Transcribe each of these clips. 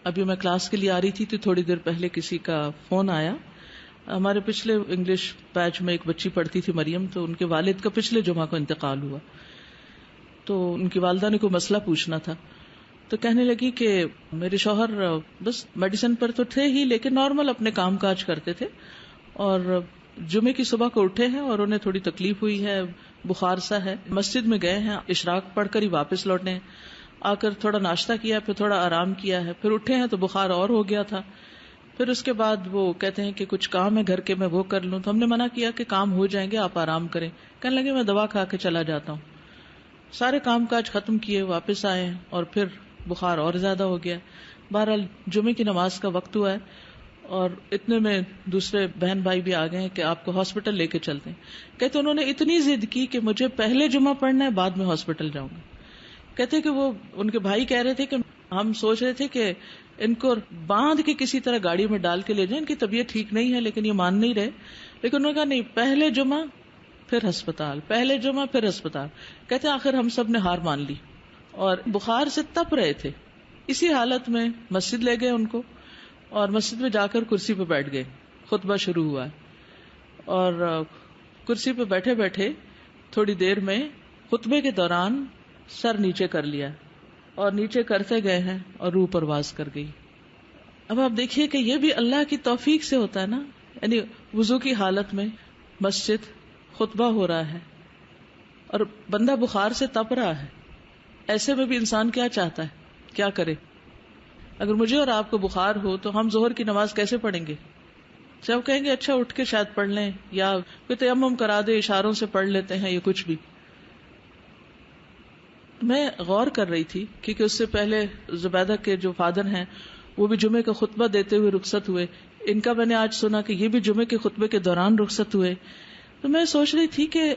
ابھی میں کلاس کے لیے آ رہی تھی تو تھوڑی دیر پہلے کسی کا فون آیا. ہمارے پچھلے انگلش بیچ میں ایک بچی پڑھتی تھی مریم، تو ان کے والد کا پچھلے جمعہ کو انتقال ہوا. تو ان کی والدہ نے کوئی مسئلہ پوچھنا تھا، تو کہنے لگی کہ میرے شوہر بس میڈیسن پر تو تھے ہی، لیکن نارمل اپنے کام کاج کرتے تھے، اور جمعے کی صبح کو اٹھے ہیں اور انہیں تھوڑی تکلیف ہوئی ہے، بخار سا ہے. مسجد میں گئے ہیں، اشراق پڑھ کر ہی واپس لوٹے ہیں، آ کر تھوڑا ناشتہ کیا، پھر تھوڑا آرام کیا ہے، پھر اٹھے ہیں تو بخار اور ہو گیا تھا. پھر اس کے بعد وہ کہتے ہیں کہ کچھ کام ہے گھر کے، میں وہ کر لوں. تو ہم نے منع کیا کہ کام ہو جائیں گے، آپ آرام کریں. کہنے لگے میں دوا کھا کے چلا جاتا ہوں. سارے کام کاج ختم کیے، واپس آئے ہیں اور پھر بخار اور زیادہ ہو گیا. بہرحال جمعے کی نماز کا وقت ہوا ہے اور اتنے میں دوسرے بہن بھائی بھی آ گئے ہیں کہ آپ کو ہاسپٹل لے کے چلتے ہیں. کہتے انہوں نے اتنی ضد کی کہ مجھے پہلے جمعہ پڑھنا ہے، بعد میں ہاسپٹل جاؤں گا. کہتے کہ وہ ان کے بھائی کہہ رہے تھے کہ ہم سوچ رہے تھے کہ ان کو باندھ کے کسی طرح گاڑی میں ڈال کے لے جائیں، ان کی طبیعت ٹھیک نہیں ہے، لیکن یہ مان نہیں رہے. لیکن انہوں نے کہا نہیں، پہلے جمعہ پھر ہسپتال، پہلے جمعہ پھر ہسپتال. کہتے آخر ہم سب نے ہار مان لی اور بخار سے تپ رہے تھے. اسی حالت میں مسجد لے گئے ان کو، اور مسجد میں جا کر کرسی پہ بیٹھ گئے. خطبہ شروع ہوا ہے اور کرسی پہ بیٹھے بیٹھے تھوڑی دیر میں خطبے کے دوران سر نیچے کر لیا اور نیچے کرتے گئے ہیں اور روح پرواز کر گئی. اب آپ دیکھیے کہ یہ بھی اللہ کی توفیق سے ہوتا ہے نا. یعنی وضو کی حالت میں مسجد، خطبہ ہو رہا ہے اور بندہ بخار سے تپ رہا ہے. ایسے میں بھی انسان کیا چاہتا ہے، کیا کرے؟ اگر مجھے اور آپ کو بخار ہو تو ہم ظہر کی نماز کیسے پڑھیں گے؟ سب کہیں گے اچھا اٹھ کے شاید پڑھ لیں، یا کوئی تیمم کرا دے، اشاروں سے پڑھ لیتے ہیں، یا کچھ بھی. میں غور کر رہی تھی کیونکہ اس سے پہلے زبیدہ کے جو فادر ہیں وہ بھی جمعے کا خطبہ دیتے ہوئے رخصت ہوئے. ان کا میں نے آج سنا کہ یہ بھی جمعے کے خطبے کے دوران رخصت ہوئے. تو میں سوچ رہی تھی کہ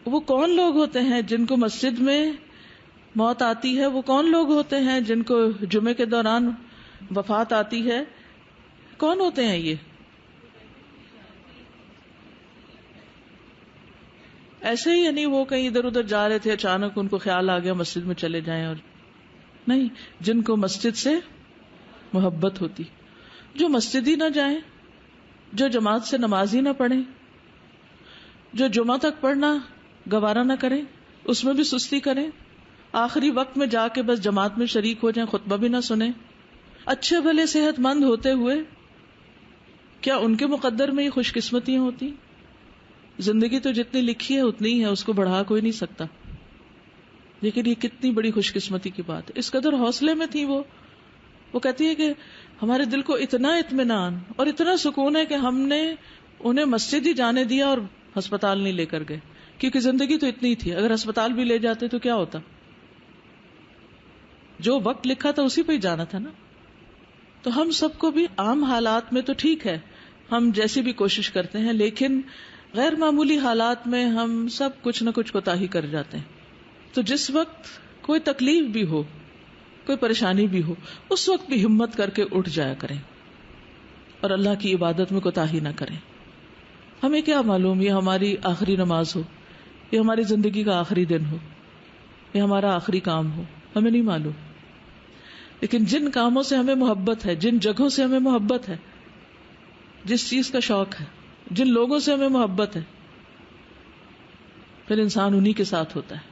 وہ کون لوگ ہوتے ہیں جن کو مسجد میں موت آتی ہے، وہ کون لوگ ہوتے ہیں جن کو جمعے کے دوران وفات آتی ہے؟ کون ہوتے ہیں یہ؟ ایسے ہی یعنی وہ کہیں ادھر ادھر جا رہے تھے، اچانک ان کو خیال آ گیا مسجد میں چلے جائیں، اور نہیں، جن کو مسجد سے محبت ہوتی، جو مسجد ہی نہ جائیں، جو جماعت سے نماز ہی نہ پڑھیں، جو جمعہ تک پڑھنا گوارا نہ کریں، اس میں بھی سستی کریں، آخری وقت میں جا کے بس جماعت میں شریک ہو جائیں، خطبہ بھی نہ سنیں. اچھے بھلے صحت مند ہوتے ہوئے کیا ان کے مقدر میں یہ خوش قسمتیاں ہوتی؟ زندگی تو جتنی لکھی ہے اتنی ہی ہے، اس کو بڑھا کوئی نہیں سکتا. لیکن یہ کتنی بڑی خوش قسمتی کی بات ہے. اس قدر حوصلے میں تھی وہ کہتی ہے کہ ہمارے دل کو اتنا اطمینان اور اتنا سکون ہے کہ ہم نے انہیں مسجد ہی جانے دیا اور ہسپتال نہیں لے کر گئے، کیونکہ زندگی تو اتنی تھی. اگر ہسپتال بھی لے جاتے تو کیا ہوتا؟ جو وقت لکھا تھا اسی پہ ہی جانا تھا نا. تو ہم سب کو بھی عام حالات میں تو ٹھیک ہے، ہم جیسی بھی کوشش کرتے ہیں، لیکن غیر معمولی حالات میں ہم سب کچھ نہ کچھ کوتاہی کر جاتے ہیں. تو جس وقت کوئی تکلیف بھی ہو، کوئی پریشانی بھی ہو، اس وقت بھی ہمت کر کے اٹھ جایا کریں اور اللہ کی عبادت میں کوتاہی نہ کریں. ہمیں کیا معلوم یہ ہماری آخری نماز ہو، یہ ہماری زندگی کا آخری دن ہو، یہ ہمارا آخری کام ہو، ہمیں نہیں معلوم. لیکن جن کاموں سے ہمیں محبت ہے، جن جگہوں سے ہمیں محبت ہے، جس چیز کا شوق ہے، جن لوگوں سے ہمیں محبت ہے، پھر انسان انہی کے ساتھ ہوتا ہے.